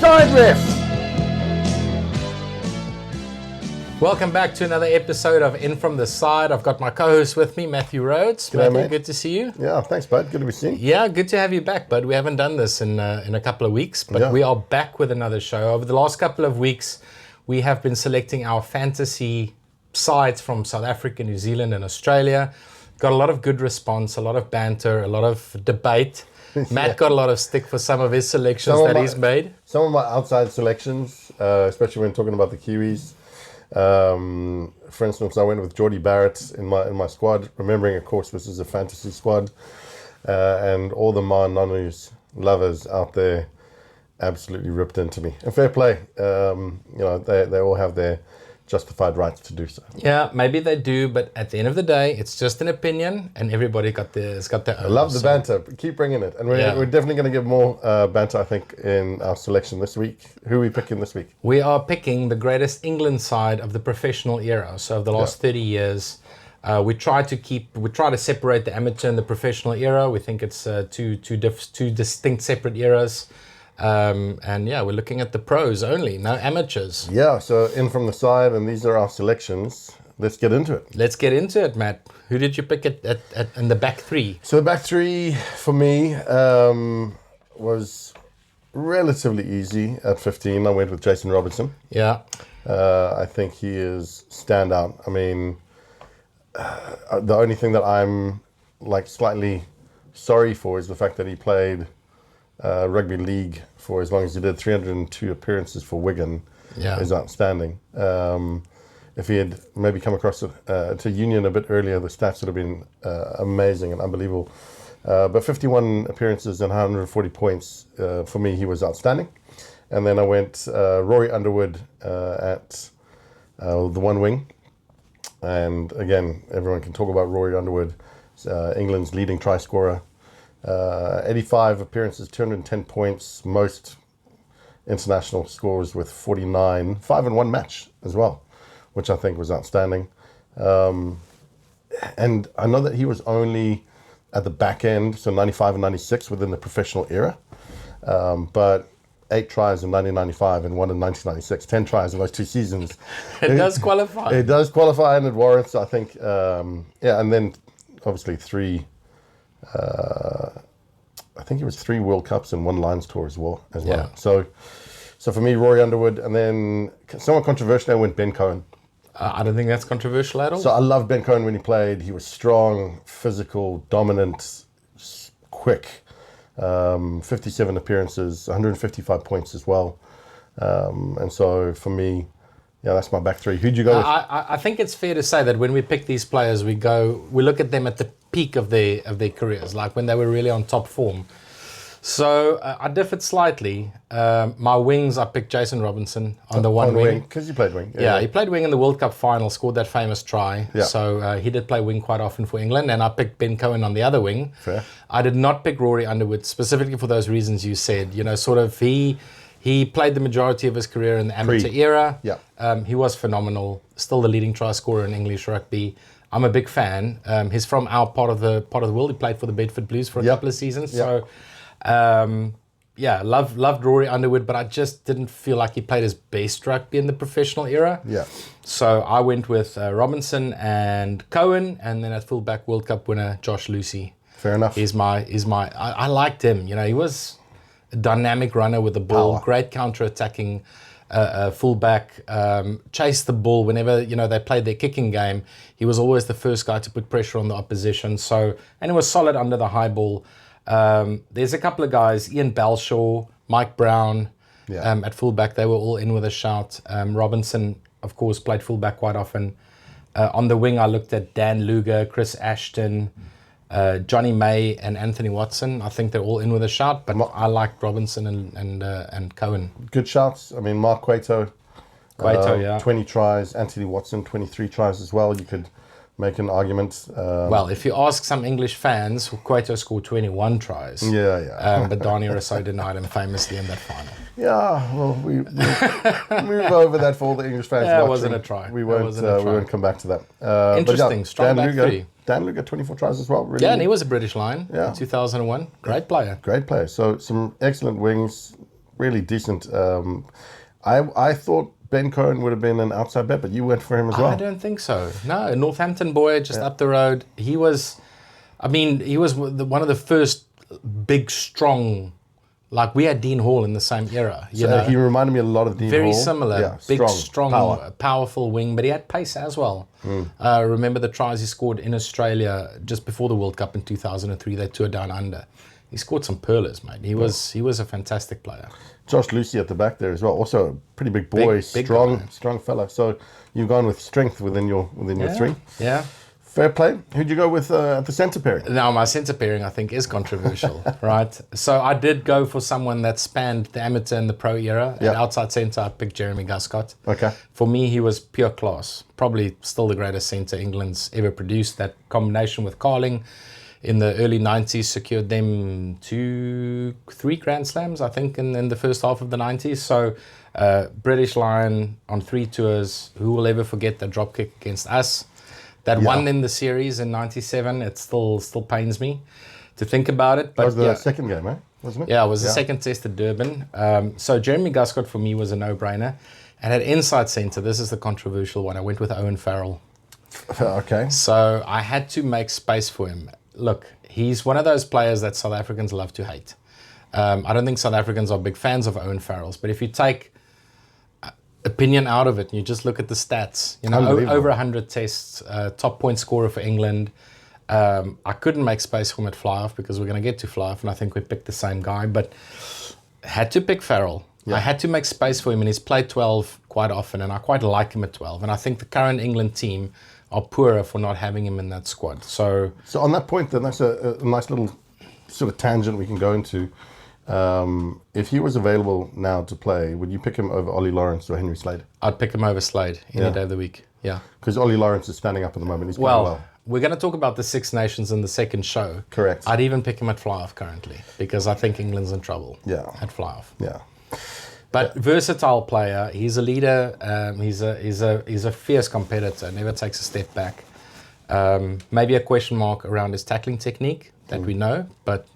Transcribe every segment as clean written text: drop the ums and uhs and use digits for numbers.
side, ref! Welcome back to another episode of In From The Side. I've got my co-host with me, Matthew Rhodes. G'day, Matthew, mate. good to see you. Yeah, thanks, bud. Good to be seen. Yeah, good to have you back, bud. We haven't done this in a couple of weeks, but we are back with another show. Over the last couple of weeks, we have been selecting our fantasy sides from South Africa, New Zealand, and Australia. Got a lot of good response, a lot of banter, a lot of debate. Matt got a lot of stick for some of his selections he's made. Some of my outside selections, especially when talking about the Kiwis. For instance, I went with Geordie Barrett in my squad, remembering, of course, this is a fantasy squad, and all the Mananus lovers out there absolutely ripped into me. And fair play, they all have their justified rights to do so. Yeah, maybe they do, but at the end of the day, it's just an opinion, and everybody has got their own. I love the banter. Keep bringing it, and we're definitely going to give more banter, I think, in our selection this week. Who are we picking this week? We are picking the greatest England side of the professional era. So of the last 30 years, we try to separate the amateur and the professional era. We think it's two distinct separate eras. We're looking at the pros only, no amateurs. Yeah, so In From The Side, and these are our selections. Let's get into it. Let's get into it, Matt. Who did you pick in the back three? So the back three for me was relatively easy at 15. I went with Jason Robertson. Yeah. I think he is standout. I mean, the only thing that I'm slightly sorry for is the fact that he played rugby league for as long as he did. 302 appearances for Wigan is outstanding. If he had maybe come across to Union a bit earlier, the stats would have been amazing and unbelievable. But 51 appearances and 140 points, for me, he was outstanding. And then I went Rory Underwood at the one wing. And again, everyone can talk about Rory Underwood, England's leading try scorer. 85 appearances, 210 points, most international scores with 49, 5 in one match as well, which I think was outstanding. And I know that he was only at the back end, so 95 and 96 within the professional era, but 8 tries in 1995 and 1 in 1996, 10 tries in those 2 seasons. It does qualify. It does qualify, and it warrants, I think, and then obviously 3... I think it was 3 World Cups and 1 Lions tour as well. Yeah. So for me, Rory Underwood, and then somewhat controversial, I went Ben Cohen. I don't think that's controversial at all. So I loved Ben Cohen when he played. He was strong, physical, dominant, quick. 57 appearances, 155 points as well. And so for me, that's my back three. Who'd you go with? I think it's fair to say that when we pick these players, we look at them at the peak of their careers, like when they were really on top form. So I differed slightly. My wings, I picked Jason Robinson on the one wing. Because you played wing. Yeah, he played wing in the World Cup final, scored that famous try. Yeah. So he did play wing quite often for England, and I picked Ben Cohen on the other wing. Fair. I did not pick Rory Underwood, specifically for those reasons you said. He played the majority of his career in the amateur era. Yeah. He was phenomenal. Still the leading try scorer in English rugby. I'm a big fan. He's from our part of the world. He played for the Bedford Blues for a couple of seasons. Yep. So, loved Rory Underwood, but I just didn't feel like he played his best rugby in the professional era. Yeah. So I went with Robinson and Cohen, and then at fullback World Cup winner Josh Lucy. Fair enough. I liked him. He was a dynamic runner with the ball, Power. great counter-attacking fullback, chased the ball whenever they played their kicking game. He was always the first guy to put pressure on the opposition. And he was solid under the high ball. There's a couple of guys, Ian Balshaw, Mike Brown, at fullback. They were all in with a shout. Robinson, of course, played fullback quite often. On the wing, I looked at Dan Luger, Chris Ashton, Johnny May and Anthony Watson. I think they're all in with a shout, but I liked Robinson and Cohen. Good shouts. I mean, Mark Cueto, 20 tries. Anthony Watson, 23 tries as well. You could make an argument. Well, if you ask some English fans, Cueto scored 21 tries. But Dani Rousseau denied him famously in that final. Yeah, well, we move over that for all the English fans. Yeah, it wasn't a try. We won't come back to that. Interesting, strong back three. Dan Luger, 24 tries as well. Really. Yeah, and he was a British Lion in 2001. Great player. Great player. So some excellent wings. really decent. I thought Ben Cohen would have been an outside bet, but you went for him as well. I don't think so. No, Northampton boy, just up the road. He was one of the first big, strong. Like we had Dean Hall in the same era. You know? He reminded me a lot of Dean Hall. Very similar. Yeah, big, strong, power. powerful wing, but he had pace as well. Remember the tries he scored in Australia just before the World Cup in 2003. They toured down under. He scored some pearlers, mate. He was a fantastic player. Josh Lucy at the back there as well. Also a pretty big boy, Big strong fella. So you've gone with strength within your three. Yeah. Fair play. Who'd you go with at the centre pairing? Now, my centre pairing, I think, is controversial, right? So I did go for someone that spanned the amateur and the pro era. Yeah. At outside centre, I picked Jeremy Guscott. Okay. For me, he was pure class. Probably still the greatest centre England's ever produced. That combination with Carling in the early 90s secured them 3 Grand Slams, I think, in the first half of the 90s. So British Lion on 3 tours. Who will ever forget the dropkick against us? That won in the series in 97. It still pains me to think about it. But That was the second game, eh? Wasn't it? Yeah, it was the second test at Durban. So Jeremy Guscott for me was a no-brainer. And at inside centre, this is the controversial one. I went with Owen Farrell. Okay. So I had to make space for him. Look, he's one of those players that South Africans love to hate. I don't think South Africans are big fans of Owen Farrell's, but if you take opinion out of it and you just look at the stats, you know, over 100 tests, top point scorer for England. I couldn't make space for him at fly-off because we're going to get to fly-off, and I think we picked the same guy, but had to pick Farrell. Yeah. I had to make space for him, and he's played 12 quite often, and I quite like him at 12. And I think the current England team are poorer for not having him in that squad. So on that point, then that's a nice little sort of tangent we can go into. If he was available now to play, would you pick him over Ollie Lawrence or Henry Slade? I'd pick him over Slade any day of the week. Yeah. Because Ollie Lawrence is standing up at the moment. He's playing well. We're going to talk about the Six Nations in the second show. Correct. I'd even pick him at fly-off currently because I think England's in trouble at fly-off. Yeah. But versatile player. He's a leader. He's a fierce competitor. Never takes a step back. Maybe a question mark around his tackling technique that we know, but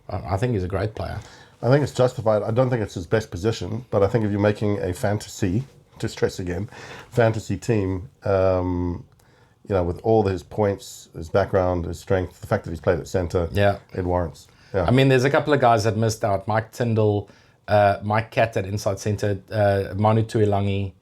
I think he's a great player. I think it's justified. I don't think it's his best position, but I think if you're making a fantasy, to stress again, fantasy team, you know, with all his points, his background, his strength, the fact that he's played at centre, it warrants. Yeah. I mean, there's a couple of guys that missed out. Mike Tyndall, Mike Catt at inside centre, Manu Tuilangi,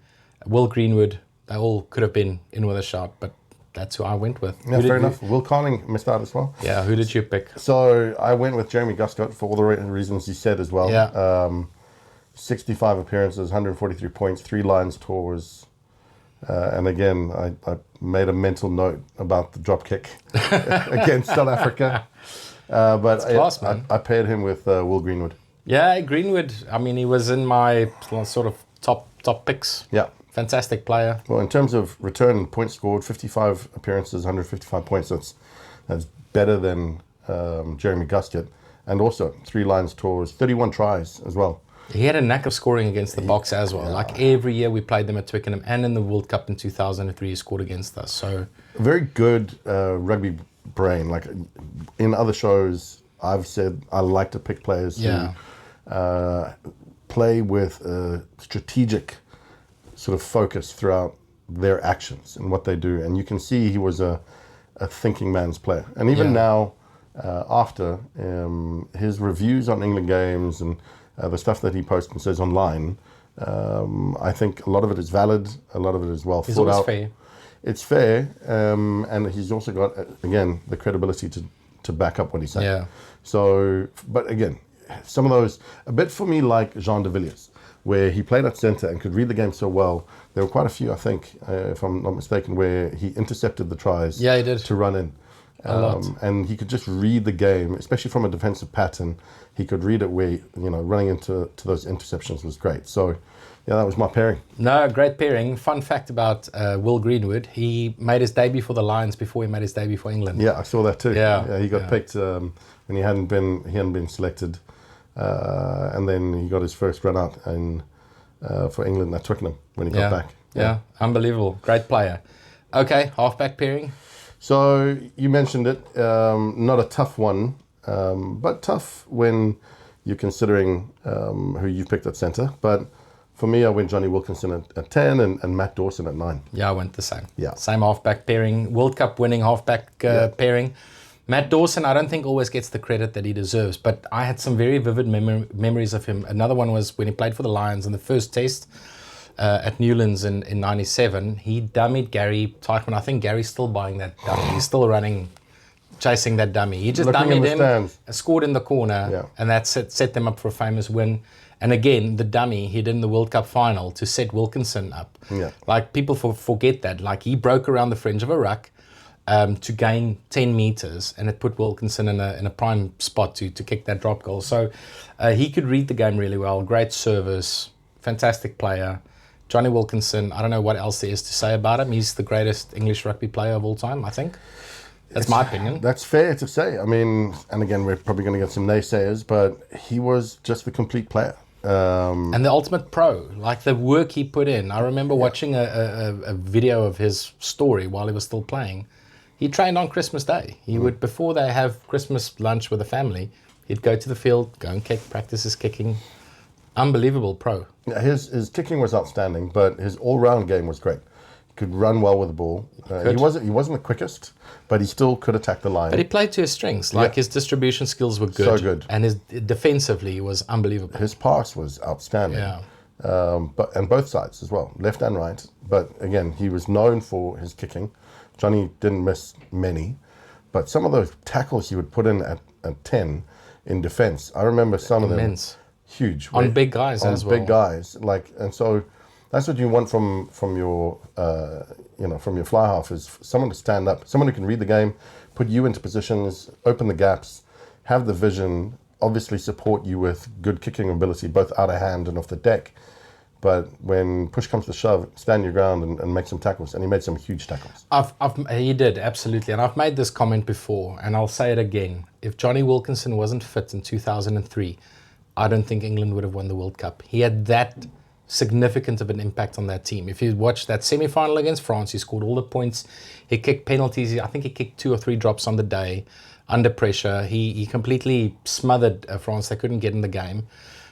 Will Greenwood. They all could have been in with a shot, but that's who I went with. Yeah, fair enough. Will Carling missed out as well. Yeah, who did you pick? So I went with Jeremy Guscott for all the reasons you said as well. Yeah. 65 appearances, 143 points, 3 Lions tours. And again, I made a mental note about the drop kick against South Africa. But class, man. I paired him with Will Greenwood. Yeah, Greenwood. I mean, he was in my sort of top picks. Yeah. Fantastic player. Well, in terms of return points scored, 55 appearances, 155 points. That's better than Jeremy Guscott. And also 3 Lions tours, 31 tries as well. He had a knack of scoring against the box as well. Yeah. Like every year we played them at Twickenham and in the World Cup in 2003, he scored against us. So very good rugby brain. Like in other shows, I've said I like to pick players who play with a strategic sort of focus throughout their actions and what they do. And you can see he was a thinking man's player. And even now, after his reviews on England games and the stuff that he posts and says online, I think a lot of it is valid, a lot of it is well thought out. Fair. It's fair, and he's also got, again, the credibility to back up what he's saying. Yeah. So, but again, some of those, a bit for me like Jean de Villiers, where he played at centre and could read the game so well. There were quite a few, I think, if I'm not mistaken, where he intercepted the tries he did. To run in. And he could just read the game, especially from a defensive pattern. He could read it where, you know, running into those interceptions was great. So, yeah, that was my pairing. No, great pairing. Fun fact about Will Greenwood, he made his debut for the Lions before he made his debut for England. Yeah, I saw that too. Yeah, he got picked when he hadn't been selected, and then he got his first run out for England at Twickenham when he got back. Yeah, unbelievable. Great player. Okay, halfback pairing. So you mentioned it, not a tough one, but tough when you're considering who you've picked at centre. But for me, I went Johnny Wilkinson at 10 and Matt Dawson at 9. Yeah, I went the same. Yeah. Same halfback pairing, World Cup winning halfback pairing. Matt Dawson, I don't think always gets the credit that he deserves, but I had some very vivid memories of him. Another one was when he played for the Lions in the first test at Newlands in 97. He dummied Gary Teichmann. I think Gary's still buying that dummy. He's still running, chasing that dummy. He just dummied him, scored in the corner, and that set them up for a famous win. And again, the dummy he did in the World Cup final to set Wilkinson up. Yeah. Like, people forget that. Like, he broke around the fringe of a ruck to gain 10 meters, and it put Wilkinson in a prime spot to kick that drop goal. So he could read the game really well. Great service, fantastic player. Johnny Wilkinson, I don't know what else there is to say about him. He's the greatest English rugby player of all time, I think. That's my opinion. That's fair to say. I mean, and again, we're probably going to get some naysayers, but he was just the complete player. And the ultimate pro, like the work he put in. I remember watching a video of his story while he was still playing. He trained on Christmas Day. He would, before they have Christmas lunch with the family, he'd go to the field, go and kick, practice his kicking. Unbelievable pro. Yeah, his kicking was outstanding, but his all-round game was great. He could run well with the ball. He wasn't the quickest, but he still could attack the line. But he played to his strengths. Like, his distribution skills were good. So good. And his defensively he was unbelievable. His pass was outstanding. Yeah. And both sides as well, left and right. But again, he was known for his kicking. Johnny didn't miss many, but some of those tackles he would put in at 10 in defence, I remember some of them huge on big guys as well. On big guys, and so that's what you want from your from your fly half, is someone to stand up, someone who can read the game, put you into positions, open the gaps, have the vision, obviously support you with good kicking ability, both out of hand and off the deck. But when push comes to shove, stand your ground and make some tackles. And he made some huge tackles. He did, absolutely. And I've made this comment before, and I'll say it again. If Johnny Wilkinson wasn't fit in 2003, I don't think England would have won the World Cup. He had that significant of an impact on that team. If you watch that semi-final against France, he scored all the points. He kicked penalties. I think he kicked 2 or 3 drops on the day under pressure. He completely smothered France. They couldn't get in the game.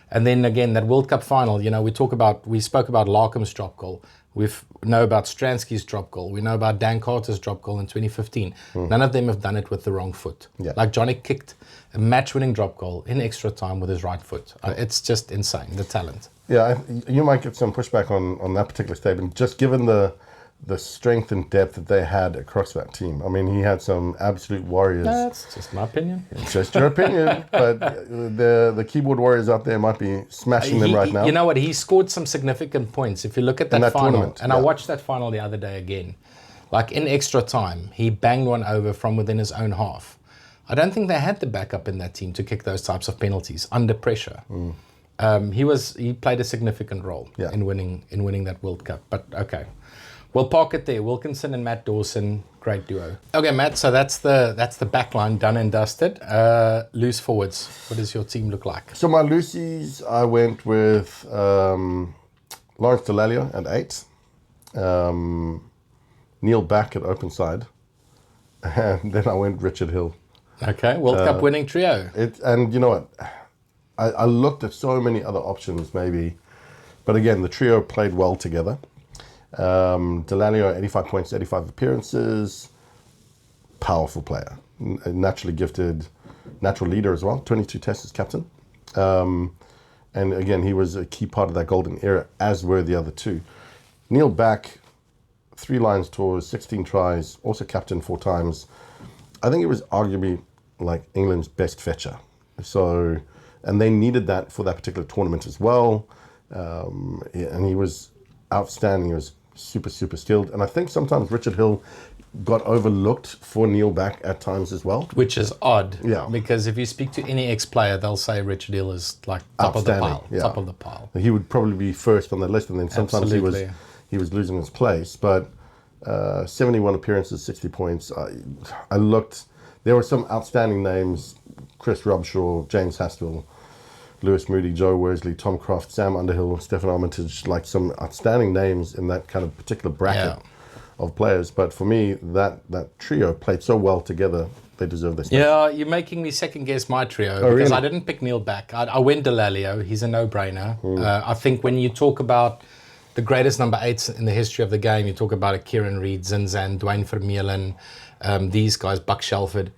And then again, that World Cup final, we spoke about Larkham's drop goal. We know about Stransky's drop goal. We know about Dan Carter's drop goal in 2015. None of them have done it with the wrong foot. Yeah. Like, Johnny kicked a match-winning drop goal in extra time with his right foot. It's just insane, the talent. Yeah, you might get some pushback on that particular statement, just given the strength and depth that they had across that team. I mean, he had some absolute warriors. That's just my opinion. It's just your opinion, but the keyboard warriors out there might be smashing them right now. You know what? He scored some significant points. If you look at that final, and I watched that final the other day again, like in extra time, he banged one over from within his own half. I don't think they had the backup in that team to kick those types of penalties under pressure. He played a significant role in winning that World Cup. But okay. We'll park it there. Wilkinson and Matt Dawson, great duo. Okay, Matt, so that's the back line done and dusted. Loose forwards, what does your team look like? So my loosies, I went with Lawrence Delalio at 8, Neil Back at open side, and then I went Richard Hill. Okay, World Cup winning trio. And you know what? I looked at so many other options maybe, but again, the trio played well together. Delalio, 85 points, 85 appearances, powerful player, naturally gifted, natural leader as well, 22 tests as captain. And again, he was a key part of that golden era, as were the other two. Neil Back, 3 Lions tours, 16 tries, also captain 4 times. I think he was arguably like England's best fetcher. So, and they needed that for that particular tournament as well. And he was outstanding. He was super skilled, and I think sometimes Richard Hill got overlooked for Neil Back at times as well, which is odd. Yeah, because if you speak to any ex-player, they'll say Richard Hill is like top of the pile. Yeah. Top of the pile. He would probably be first on the list, and then sometimes he was losing his place. But 71 appearances, 60 points. I looked. There were some outstanding names: Chris Robshaw, James Hastill, Lewis Moody, Joe Worsley, Tom Croft, Sam Underhill, Stefan Armitage, like some outstanding names in that kind of particular bracket of players. But for me, that trio played so well together they deserve this. Yeah, you're making me second guess my trio because really? I didn't pick Neil back. I went Delalio. He's a no-brainer. I think when you talk about the greatest number 8s in the history of the game, you talk about a Kieran Reid, Zinzan, Dwayne Vermeulen, these guys, Buck Shelford.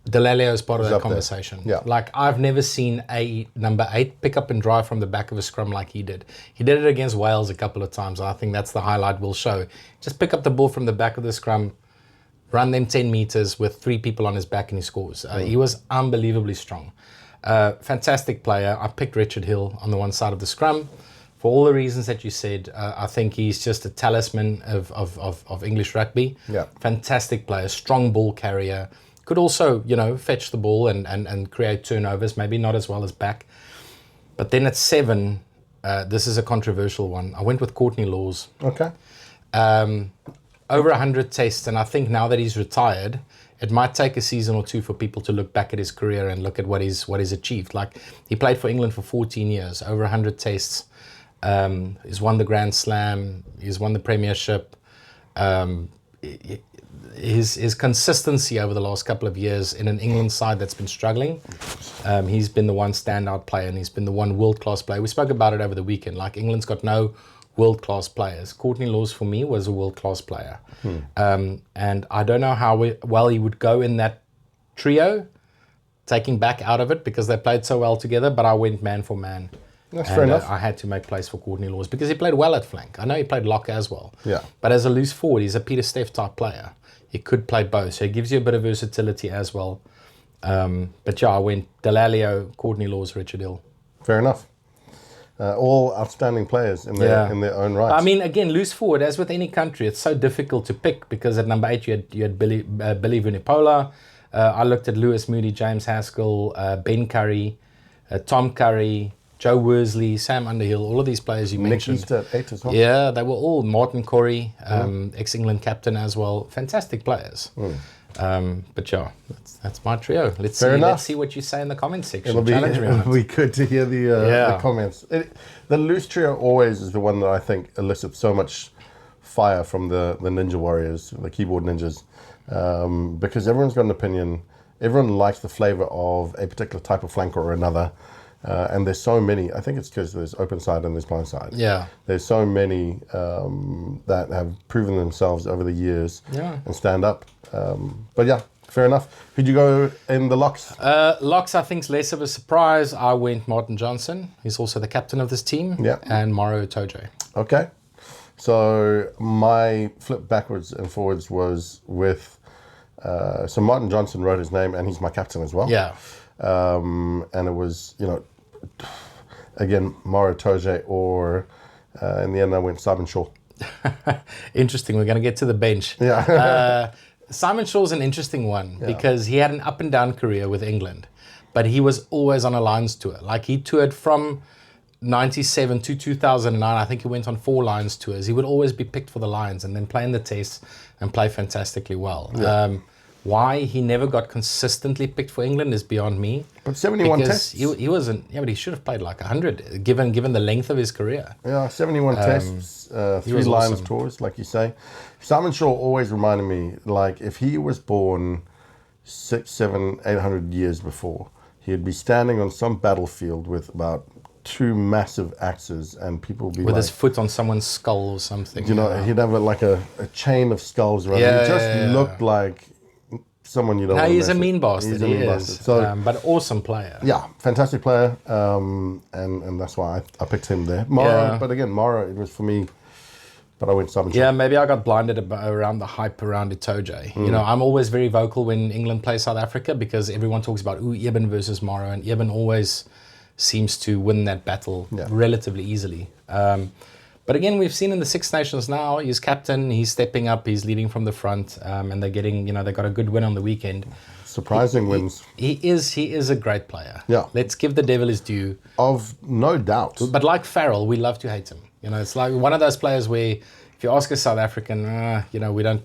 Delalio is part of that conversation. Yeah. Like, I've never seen a number 8 pick up and drive from the back of a scrum like he did. He did it against Wales a couple of times. I think that's the highlight we'll show. Just pick up the ball from the back of the scrum, run them 10 meters with 3 people on his back, and he scores. He was unbelievably strong. Fantastic player. I picked Richard Hill on the one side of the scrum. For all the reasons that you said, I think he's just a talisman of English rugby. Yeah. Fantastic player, strong ball carrier. Could also, fetch the ball and create turnovers, maybe not as well as back. But then at 7, this is a controversial one. I went with Courtney Laws. Okay. Over 100 tests, and I think now that he's retired, it might take a season or two for people to look back at his career and look at what he's achieved. Like, he played for England for 14 years, over 100 tests. He's won the Grand Slam. He's won the Premiership. His consistency over the last couple of years in an England side that's been struggling, he's been the one standout player, and he's been the one world-class player. We spoke about it over the weekend. Like, England's got no world-class players. Courtney Laws, for me, was a world-class player. And I don't know how well he would go in that trio, taking back out of it, because they played so well together, but I went man for man. That's fair enough. I had to make place for Courtney Laws because he played well at flank. I know he played lock as well. Yeah. But as a loose forward, he's a Peter Steff type player. He could play both, so he gives you a bit of versatility as well. But yeah, I went Delalio, Courtney Laws, Richard Hill. Fair enough. All outstanding players in their own right. I mean, again, loose forward, as with any country, it's so difficult to pick because at number 8 you had Billy Vunipola. I looked at Lewis Moody, James Haskell, Ben Curry, Tom Curry, Joe Worsley, Sam Underhill, all of these players you mentioned. Nick Easter at 8 as well. Yeah, they were all Martin Corey, ex-England captain as well. Fantastic players. But yeah, that's my trio. Let's see what you say in the comment section. It'll be good to hear the comments. The loose trio always is the one that I think elicits so much fire from the Ninja Warriors, the keyboard ninjas, because everyone's got an opinion. Everyone likes the flavor of a particular type of flanker or another. And there's so many. I think it's because there's open side and there's blind side. Yeah. There's so many that have proven themselves over the years and stand up. But yeah, fair enough. Who'd you go in the locks? Locks, I think, is less of a surprise. I went Martin Johnson. He's also the captain of this team. Yeah. And Maro Itoje. Okay. So my flip backwards and forwards was with... so Martin Johnson wrote his name, and he's my captain as well. Yeah. And it was, again, Maro Itoje, or in the end I went Simon Shaw. Interesting. We're going to get to the bench. Yeah. Simon Shaw's an interesting one because he had an up and down career with England, but he was always on a Lions tour. Like, he toured from 97 to 2009. I think he went on 4 Lions tours. He would always be picked for the Lions and then play in the tests and play fantastically well. Yeah. Why he never got consistently picked for England is beyond me. But 71 tests. He wasn't. Yeah, but he should have played like 100, given the length of his career. Yeah, 71 tests, 3 Lions tours, like you say. Simon Shaw always reminded me, like, if he was born 600, 700, 800 years before, he'd be standing on some battlefield with about 2 massive axes, and people would be with his foot on someone's skull or something. He'd have a chain of skulls around him. He just looked like someone you don't want to he's a mean bastard. He's a mean bastard. So, but awesome player. Yeah, fantastic player. And that's why I picked him there. Maro, but again, Maro, it was for me, but I went Simon Shaw. Yeah, maybe I got blinded around the hype around Itoje. I'm always very vocal when England plays South Africa because everyone talks about Eben versus Maro, and Eben always seems to win that battle relatively easily. But again, we've seen in the Six Nations now, he's captain, he's stepping up, he's leading from the front, and they're getting, they got a good win on the weekend. Surprising wins. He is a great player. Yeah. Let's give the devil his due. Of no doubt. But like Farrell, we love to hate him. It's like one of those players where if you ask a South African, we don't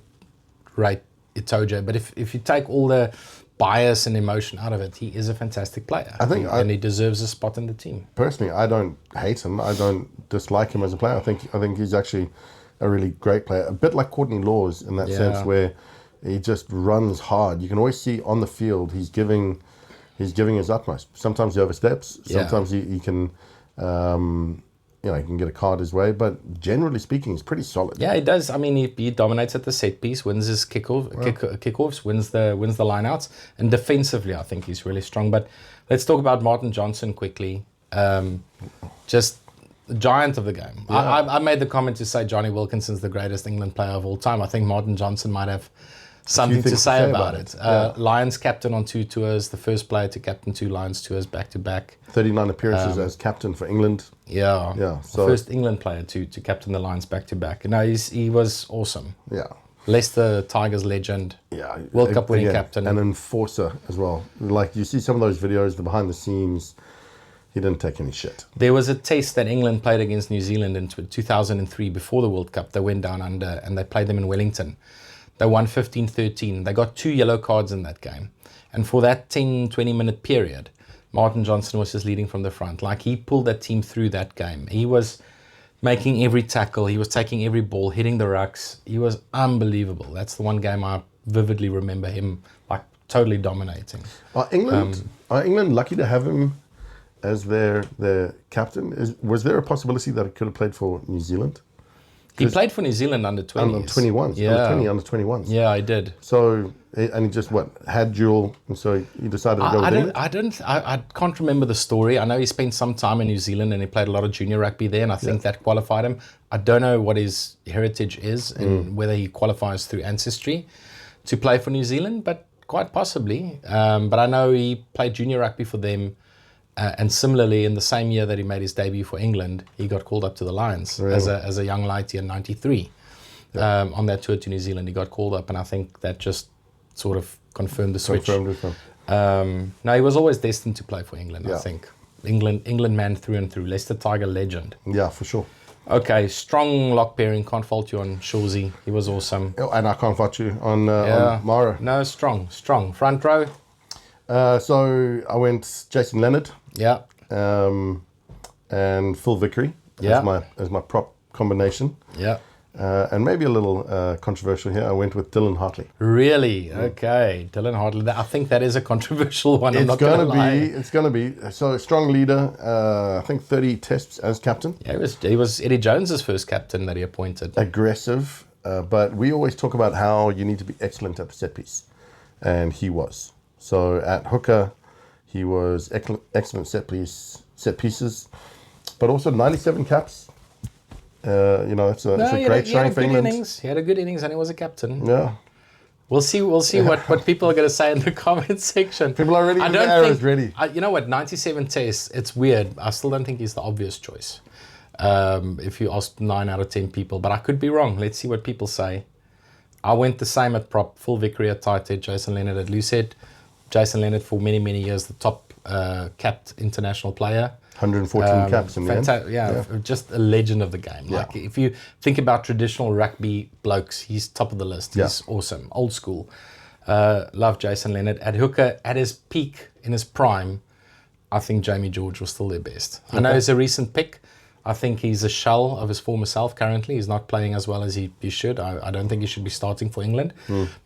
rate Itoje. But if you take all the bias and emotion out of it, he is a fantastic player. And he deserves a spot in the team. Personally, I don't hate him. I don't dislike him as a player. I think he's actually a really great player. A bit like Courtney Laws in that sense, where He just runs hard. You can always see on the field he's giving his utmost. Sometimes he oversteps. Sometimes he can, he can get a card his way. But generally speaking, he's pretty solid. Yeah, he does. I mean, he dominates at the set piece, wins his kickoffs, wins the lineouts, and defensively, I think he's really strong. But let's talk about Martin Johnson quickly. Just the giant of the game. Yeah. I made the comment to say Johnny Wilkinson's the greatest England player of all time. I think Martin Johnson might have something to say about it. Lions captain on 2 tours, the first player to captain 2 Lions tours back to back. 39 appearances as captain for England. Yeah. So first England player to captain the Lions back to back. No, he was awesome. Yeah. Leicester Tigers legend. Yeah. World Cup winning captain. An enforcer as well. Like you see some of those videos, the behind the scenes. He didn't take any shit. There was a test that England played against New Zealand in 2003 before the World Cup. They went down under and they played them in Wellington. They won 15-13. They got 2 yellow cards in that game. And for that 10-20 minute period, Martin Johnson was just leading from the front. Like, he pulled that team through that game. He was making every tackle. He was taking every ball, hitting the rucks. He was unbelievable. That's the one game I vividly remember him like totally dominating. Are England lucky to have him as their captain? Was there a possibility that he could have played for New Zealand? He played for New Zealand under 20s. Under 21s. Yeah. Under 21s. Yeah, I did. So, and he just, had dual, and so he decided to go with England? I can't remember the story. I know he spent some time in New Zealand and he played a lot of junior rugby there, and I think that qualified him. I don't know what his heritage is and whether he qualifies through ancestry to play for New Zealand, but quite possibly. But I know he played junior rugby for them. And similarly, in the same year that he made his debut for England, he got called up to the Lions as a young lighty in '93. On that tour to New Zealand, he got called up, and I think that just sort of confirmed the switch. No, he was always destined to play for England. I think England man through and through. Leicester Tiger legend. Yeah, for sure. Okay, strong lock pairing. Can't fault you on Shawsey. He was awesome. And I can't fault you on Mara. No, strong front row. So I went Jason Leonard. Yeah. And Phil Vickery as my prop combination. Yeah. And maybe a little controversial here. I went with Dylan Hartley. Really? Okay, Dylan Hartley. I think that is a controversial one. It's going to be. So strong leader. I think 30 tests as captain. Yeah, he was Eddie Jones's first captain that he appointed. Aggressive, but we always talk about how you need to be excellent at the set piece, and he was. So at hooker, he was excellent set pieces, but also 97 caps. It's a great showing for England. He had a good innings and he was a captain. Yeah. We'll see what people are going to say in the comment section. People are ready. The arrows ready. You know what? 97 tests. It's weird. I still don't think he's the obvious choice. If you ask 9 out of 10 people, but I could be wrong. Let's see what people say. I went the same at prop. Full Vickery at tight head. Jason Leonard at loose head. Jason Leonard for many, many years, the top capped international player. 114 caps in the end. Yeah, just a legend of the game. Yeah. Like, if you think about traditional rugby blokes, he's top of the list. He's awesome. Old school. Love Jason Leonard. At hooker, at his peak, in his prime, I think Jamie George was still their best. Okay. I know he's a recent pick. I think he's a shell of his former self currently. He's not playing as well as he should. I don't think he should be starting for England.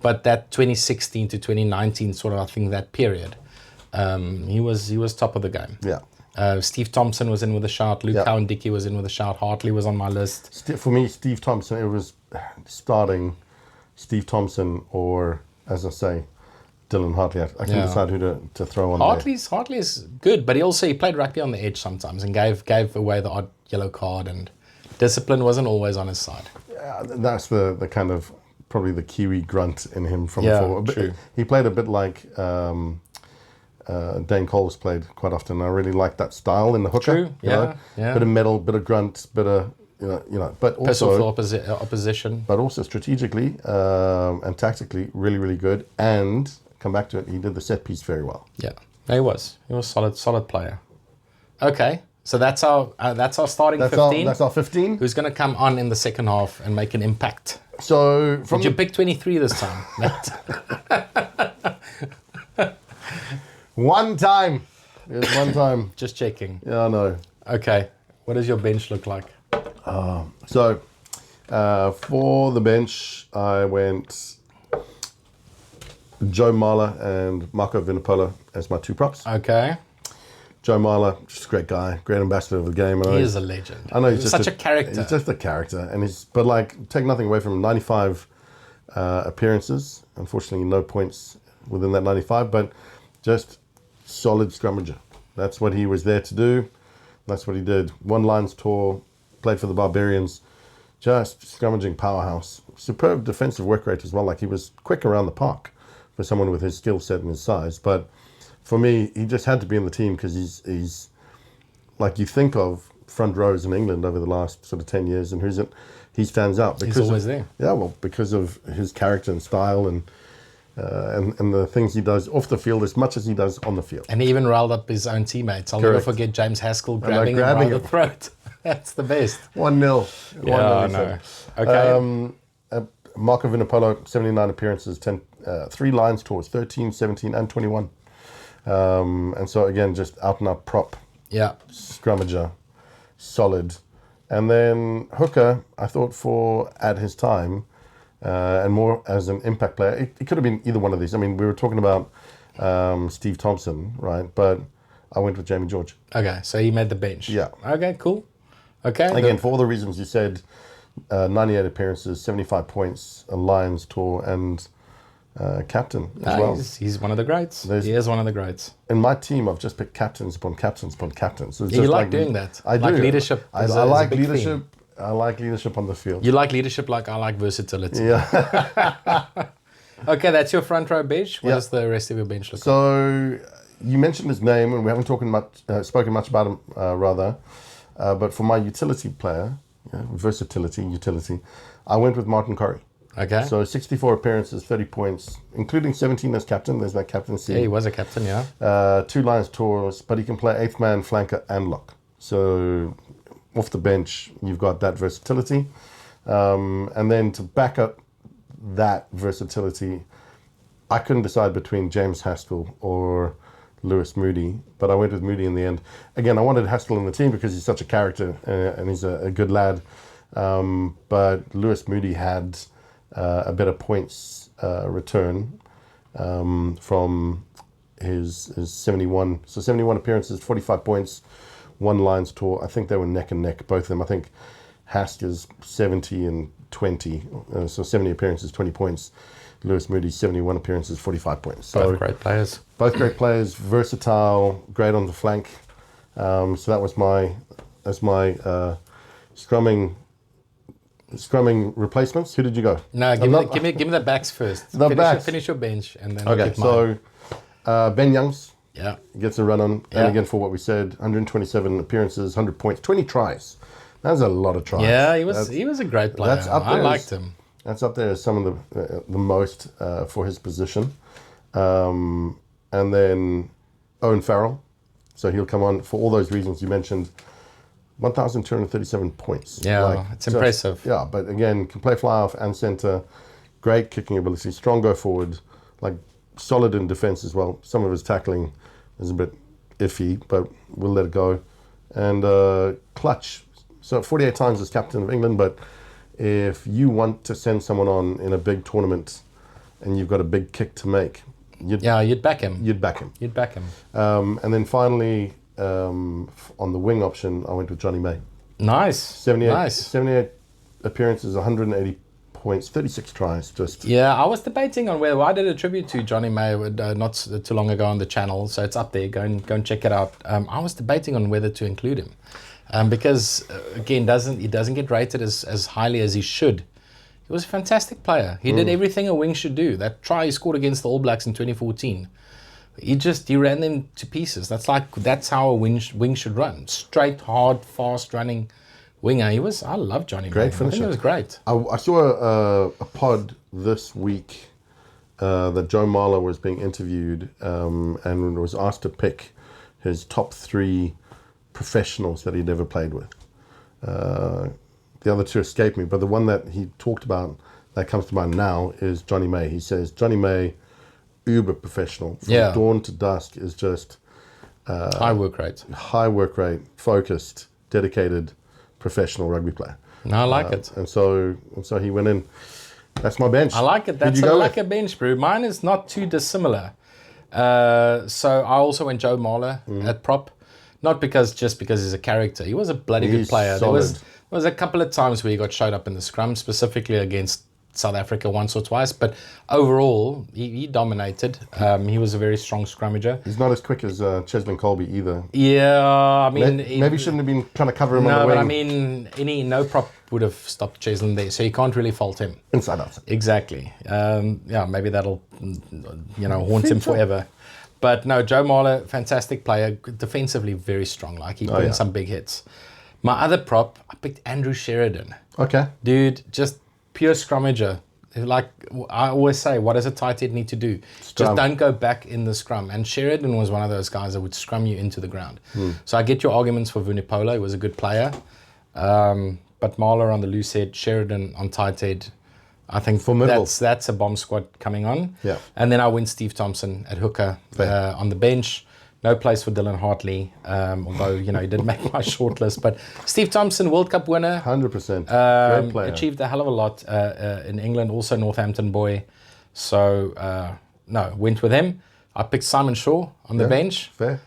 But that 2016 to 2019 sort of, I think, that period, he was top of the game. Yeah. Steve Thompson was in with a shout. Luke Cowan-Dickie was in with a shout. Hartley was on my list. For me, Steve Thompson, it was starting Steve Thompson or, as I say, Dylan Hartley. I couldn't decide who to throw on Hartley's good, but he played rugby on the edge sometimes and gave away the odd yellow card, and discipline wasn't always on his side. Yeah, that's the kind of probably the Kiwi grunt in him from before. True. He played a bit like Dane Coles played quite often. I really like that style in the hooker. True. Yeah. Bit of metal, bit of grunt, bit of but also opposition. But also strategically and tactically, really, really good. And come back to it, he did the set piece very well. Yeah, he was solid player. Okay, so that's our starting 15. That's our 15. Who's going to come on in the second half and make an impact? So did you pick 23 this time? One time. It was one time. Just checking. Yeah, I know. Okay, what does your bench look like? So for the bench, I went Joe Marler and Marco Vinopola as my two props. Okay. Joe Marler, just a great guy, great ambassador of the game. He is a legend. I know he's He's just such a character. He's just a character, and but like, take nothing away from him. 95 appearances. Unfortunately, no points within that 95, but just solid scrummager. That's what he was there to do. That's what he did. Won Lions tour, played for the Barbarians. Just scrummaging powerhouse. Superb defensive work rate as well. Like, he was quick around the park for someone with his skill set and his size, but for me, he just had to be in the team because he's like, you think of front rows in England over the last sort of 10 years, and he stands out because He's always there. Yeah, well, because of his character and style and the things he does off the field as much as he does on the field. And he even riled up his own teammates. I'll never Correct. forget James Haskell grabbing him by the throat. That's the best. 1-0. Yeah, I know. Okay. Marco Vinopola, 79 appearances, 3 Lions tours, 13, 17, and 21. And so, again, just out and out prop, Yeah. scrummager, solid. And then hooker, I thought at his time, and more as an impact player, it could have been either one of these. I mean, we were talking about Steve Thompson, right? But I went with Jamie George. Okay, so he made the bench. Yeah. Okay, cool. Okay. Again, for all the reasons you said, 98 appearances, 75 points, a Lions tour, and captain as well. He's one of the greats. He is one of the greats. In my team, I've just picked captains upon captains upon captains. So it's You just like doing that. I like do. leadership. I is a like big leadership. theme. I like leadership on the field. You like leadership like I like versatility. Yeah. Okay, that's your front row bench. What Yeah. does the rest of your bench look like? So you mentioned his name, and we haven't spoken much about him, rather. But for my utility player, utility, I went with Martin Corey. Okay. So 64 appearances, 30 points, including 17 as captain. There's that captaincy. Yeah, he was a captain, yeah. 2 Lions tours, but he can play 8th man, flanker, and lock. So off the bench, you've got that versatility. And then to back up that versatility, I couldn't decide between James Haskell or Lewis Moody, but I went with Moody in the end. Again, I wanted Haskell in the team because he's such a character and he's a good lad. But Lewis Moody had a better points return from his 71. So 71 appearances, 45 points, 1 Lions tour. I think they were neck and neck, both of them. I think Haskell's 70 and 20, so 70 appearances, 20 points. Lewis Moody, 71 appearances, 45 points. So Both great players. both great players, versatile, great on the flank. So that was my scrumming replacements. Who did you go? No, give me the backs first. Finish your bench and then I'll Okay, give mine. so Ben Youngs Yeah. gets a run on, Yeah. and again for what we said, 127 appearances, 100 points, 20 tries. That's a lot of tries. Yeah, he was a great player. that's up I there liked him. That's up there as some of the most for his position. And then Owen Farrell. So he'll come on for all those reasons you mentioned. 1,237 points. Yeah, it's impressive. Yeah, but again, can play fly off and center. Great kicking ability. Strong go forward. Like, solid in defense as well. Some of his tackling is a bit iffy, but we'll let it go. And clutch. So 48 times as captain of England, but if you want to send someone on in a big tournament and you've got a big kick to make, you'd back him. You'd back him. You'd back him. And then finally, on the wing option, I went with Johnny May. Nice. 78 appearances, 180 points, 36 tries. Just Yeah, I was debating on whether I did a tribute to Johnny May not too long ago on the channel, so it's up there. Go and check it out. I was debating on whether to include him. Because again, he doesn't get rated as highly as he should. He was a fantastic player. He did everything a wing should do. That try he scored against the All Blacks in 2014, he ran them to pieces. That's how a wing should run. Straight, hard, fast running winger. I love Johnny May. Great I finisher. think it was great. I saw a pod this week that Joe Marler was being interviewed and was asked to pick his top 3 professionals that he'd ever played with. The other 2 escaped me, but the one that he talked about that comes to mind now is Johnny May. He says Johnny May, uber professional, from dawn to dusk, is just High work rate, focused, dedicated, professional rugby player. No, I like it. And so he went in. That's my bench. I like it. That's like a bench brew. Mine is not too dissimilar. So I also went Joe Marler at prop. Not just because he's a character. He was a bloody good player. Solid. There was a couple of times where he got showed up in the scrum, specifically against South Africa once or twice. But overall, he dominated. He was a very strong scrummager. He's not as quick as Cheslin Colby either. Yeah, I mean... Maybe shouldn't have been trying to cover him on the wing. No, but I mean, no prop would have stopped Cheslin there, so you can't really fault him. Inside out. Exactly. Maybe that'll, haunt him forever. But no, Joe Marler, fantastic player, defensively very strong. Like he put in some big hits. My other prop, I picked Andrew Sheridan. Okay. Dude, just pure scrummager. Like I always say, what does a tight end need to do? Just don't go back in the scrum. And Sheridan was one of those guys that would scrum you into the ground. So I get your arguments for Vunipola. He was a good player. But Marler on the loose head, Sheridan on tight head. I think that's a bomb squad coming on. Yeah. And then I went Steve Thompson at hooker on the bench. No place for Dylan Hartley, although, he didn't make my shortlist. But Steve Thompson, World Cup winner. 100%. Great player. Achieved a hell of a lot in England, also Northampton boy. So, went with him. I picked Simon Shaw on the bench. Fair.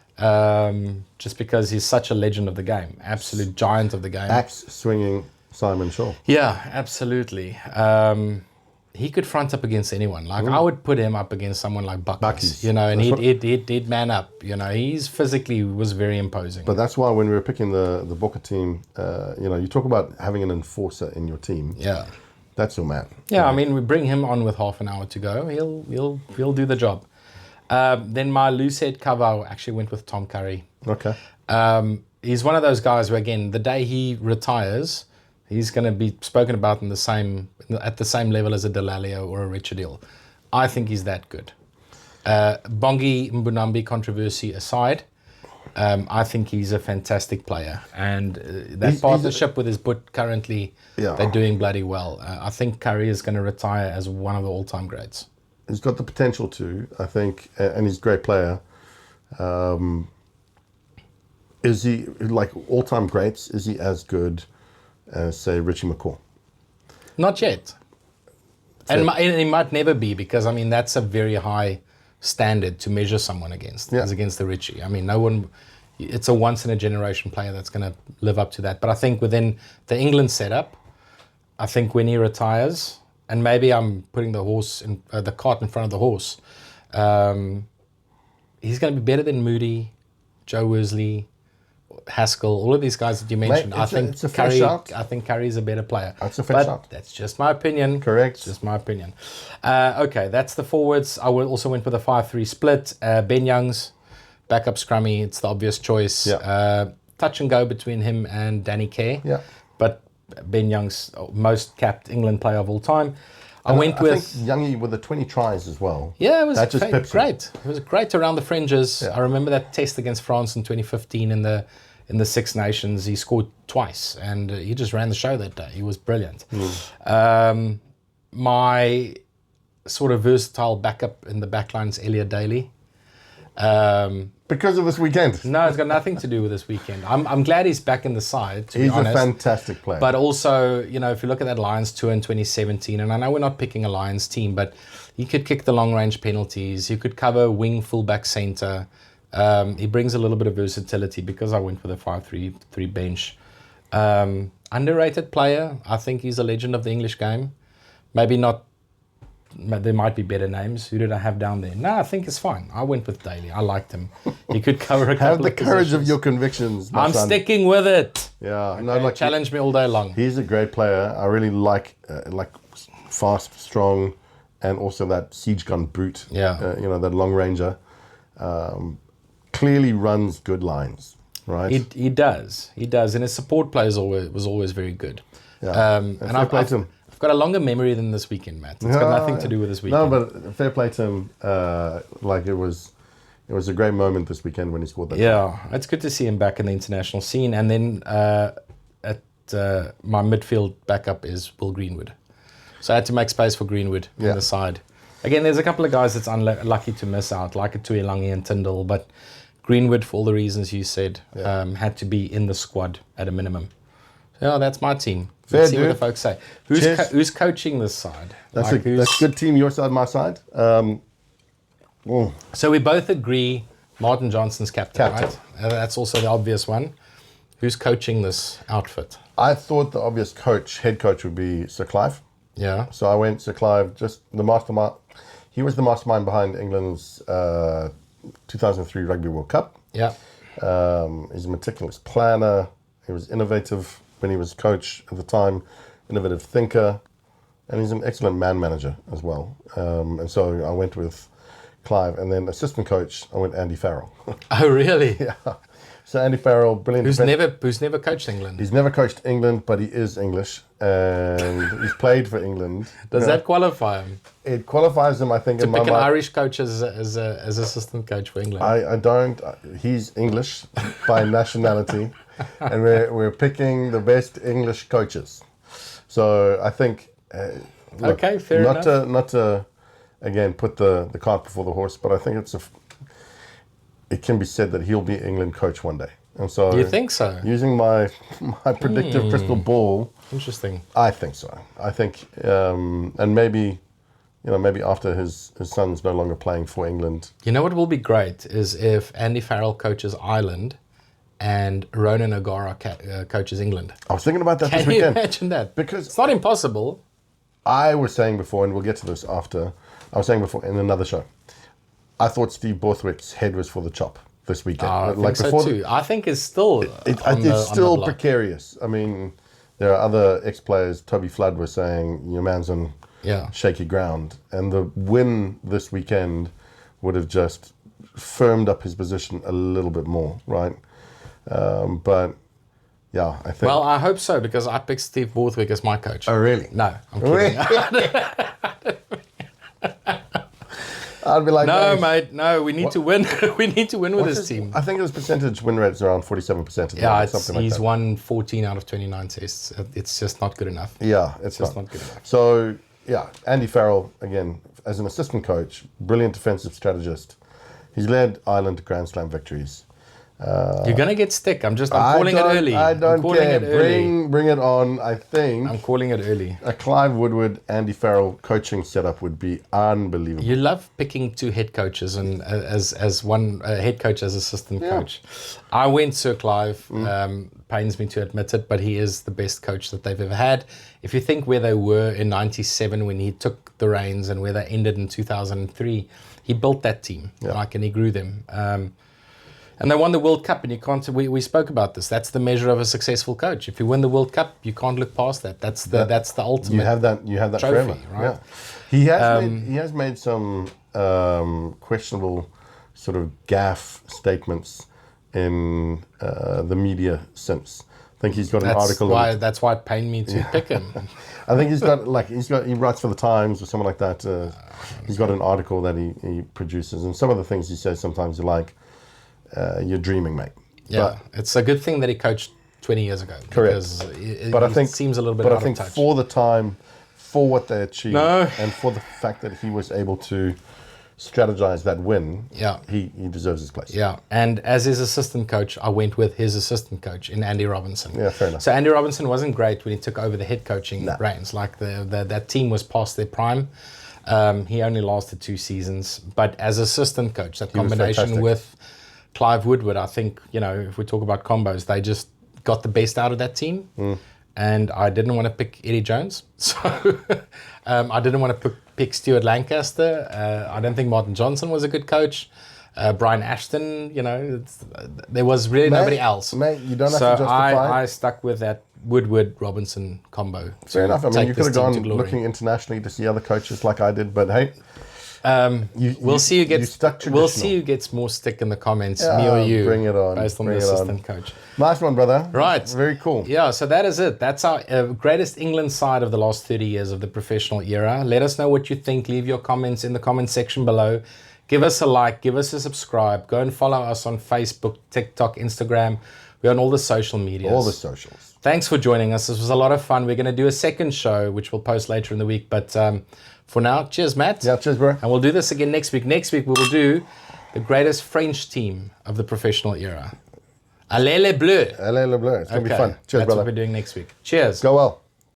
Just because he's such a legend of the game. Absolute giant of the game. Axe swinging Simon Shaw. Yeah, absolutely. He could front up against anyone. Like I would put him up against someone like Bucky's, and he'd man up. He's physically was very imposing. But that's why when we were picking the Booker team, you talk about having an enforcer in your team. Yeah, that's your man. Yeah, I mean we bring him on with half an hour to go. He'll do the job. Then my loose head cover, I actually went with Tom Curry. Okay. He's one of those guys where again the day he retires, he's going to be spoken about at the same level as a Delalio or a Richard Hill. I think he's that good. Bongi Mbunambi controversy aside, I think he's a fantastic player. And that partnership with his Boot currently, they're doing bloody well. I think Curry is going to retire as one of the all-time greats. He's got the potential to, I think, and he's a great player. Is he, like all-time greats, is he as good as, say, Richie McCaw? Not yet. And he might never be, because, I mean, that's a very high standard to measure someone against, as against the Richie. I mean, no one, it's a once-in-a-generation player that's going to live up to that. But I think within the England setup, I think when he retires, and maybe I'm putting the cart in front of the horse, he's going to be better than Moody, Joe Worsley, Haskell, all of these guys that you mentioned. Mate, it's a fair shot. I think Curry's a better player. That's a fair shot. That's just my opinion. Correct. It's just my opinion. Okay, that's the forwards. I also went with a 5-3 split. Ben Youngs, backup scrummy. It's the obvious choice. Yeah. Touch and go between him and Danny Kerr. Yeah. But Ben Youngs, most capped England player of all time. I think Youngie with the 20 tries as well. Yeah, it was great. It was great around the fringes. Yeah. I remember that test against France in 2015 in the Six Nations. He scored twice, and he just ran the show that day. He was brilliant. My sort of versatile backup in the backline is Elliot Daly. Because of this weekend? No, it's got nothing to do with this weekend. I'm glad he's back in the side, to be honest. He's a fantastic player. But also, if you look at that Lions tour in 2017, and I know we're not picking a Lions team, but he could kick the long-range penalties. He could cover wing, fullback, centre. He brings a little bit of versatility because I went with a 5-3 bench. Underrated player. I think he's a legend of the English game. Maybe not. There might be better names. Who did I have down there? No, I think it's fine. I went with Daly. I liked him. He could cover a couple Have the of courage positions. of your convictions, my I'm son. sticking with it. Yeah. Okay, No, challenge me all day long. He's a great player. I really like fast, strong, and also that siege gun brute. Yeah. That long ranger. Clearly runs good lines, right? He does, and his support play was always very good. Yeah. And I've got a longer memory than this weekend, Matt. It's got nothing to do with this weekend. No, but fair play to him. It was a great moment this weekend when he scored that. Yeah, it's good to see him back in the international scene. And then at my midfield backup is Will Greenwood. So I had to make space for Greenwood on the side. Again, there's a couple of guys that's unlucky to miss out, like a Tuilangi and Tyndall, but Greenwood, for all the reasons you said, had to be in the squad at a minimum. So, yeah, that's my team. Fair, Let's see what dude. the folks say. Cheers. Who's coaching this side? That's Like, that's a good team, your side, my side. So we both agree Martin Johnson's captain, Captain. right? That's also the obvious one. Who's coaching this outfit? I thought the obvious head coach would be Sir Clive. Yeah. So I went Sir Clive, just the mastermind. He was the mastermind behind England's 2003 Rugby World Cup. Yeah. He's a meticulous planner. He was innovative when he was coach at the time, innovative thinker, and he's an excellent man manager as well. And so I went with Clive, and then assistant coach, I went Andy Farrell. Oh, really? Yeah. So Andy Farrell, brilliant. Who's never coached England? He's never coached England, but he is English, and he's played for England. Does that qualify him? It qualifies him, I think, To in my pick an mind. Irish coach as assistant coach for England? I don't. He's English by nationality, and we're picking the best English coaches. So I think. Look, Okay, fair not enough. Not to, again, put the cart before the horse, but I think it can be said that he'll be England coach one day. And so. Do you think so? Using my predictive crystal ball, Interesting. I think so. I think, and maybe. Maybe after his son's no longer playing for England. You know what will be great is if Andy Farrell coaches Ireland and Ronan O'Gara coaches England. I was thinking about that this Can you weekend. imagine that? Because It's not impossible. I was saying before, and we'll get to this after, I was saying before in another show, I thought Steve Borthwick's head was for the chop this weekend. I think so too. I think it's still It's still precarious. I mean, there are other ex-players. Toby Flood was saying, your man's on shaky ground. And the win this weekend would have just firmed up his position a little bit more, right? But, yeah, I think... Well, I hope so, because I picked Steve Borthwick as my coach. Oh, really? No, I'm kidding. I'd be like, No, mate, no, we need to win. We need to win with this team. I think his percentage win rate is around 47%. Yeah, something like he's that. won 14 out of 29 tests. It's just not good enough. Yeah, it's just not good enough. So, yeah, Andy Farrell, again, as an assistant coach, brilliant defensive strategist. He's led Ireland to Grand Slam victories. You're going to get stick. I'm calling it early. I don't care. It early. Bring it on. I think I'm calling it early. a Clive Woodward, Andy Farrell coaching setup would be unbelievable. You love picking two head coaches and as one head coach as assistant coach. I went Sir Clive. Pains me to admit it, but he is the best coach that they've ever had. If you think where they were in '97 when he took the reins and where they ended in 2003, he built that team, and he grew them. And they won the World Cup, and you can't. We spoke about this. That's the measure of a successful coach. If you win the World Cup, you can't look past that. That's the ultimate. You have that trophy, forever, right? Yeah. He has made some questionable sort of gaffe statements in the media since. I think he's got an article. That's why it pained me to pick him. I think he writes for the Times or something like that. He's got an article that he produces, and some of the things he says sometimes you're like, you're dreaming, mate. Yeah, it's a good thing that he coached 20 years ago. Correct. But I think seems a little bit out of touch. But I think for the time, for what they achieved, and for the fact that he was able to strategize that win, he deserves his place. Yeah, and as his assistant coach, I went with his assistant coach in Andy Robinson. Yeah, fair enough. So Andy Robinson wasn't great when he took over the head coaching reins. Like that team was past their prime. He only lasted 2 seasons. But as assistant coach, that combination with Clive Woodward, I think, if we talk about combos, they just got the best out of that team. And I didn't want to pick Eddie Jones. So I didn't want to pick Stuart Lancaster. I don't think Martin Johnson was a good coach. Brian Ashton, there was really nobody else. Mate, you don't have to justify So I stuck with that Woodward-Robinson combo. Fair enough. I mean, you could have gone looking internationally to see other coaches like I did, but hey, we'll see who gets more stick in the comments, me or you. Bring it on. Based on the assistant coach. Nice one, brother. Right. Very cool. Yeah, so that is it. That's our greatest England side of the last 30 years of the professional era. Let us know what you think. Leave your comments in the comment section below. Give us a like. Give us a subscribe. Go and follow us on Facebook, TikTok, Instagram. We're on all the social medias. All the socials. Thanks for joining us. This was a lot of fun. We're going to do a second show, which we'll post later in the week. But for now, cheers, Matt. Yeah, cheers, bro. And we'll do this again next week. Next week, we will do the greatest French team of the professional era. Allez les Bleus. Allez les Bleus. It's going to be fun. Cheers, That's brother. what we're doing next week. Cheers. Go well.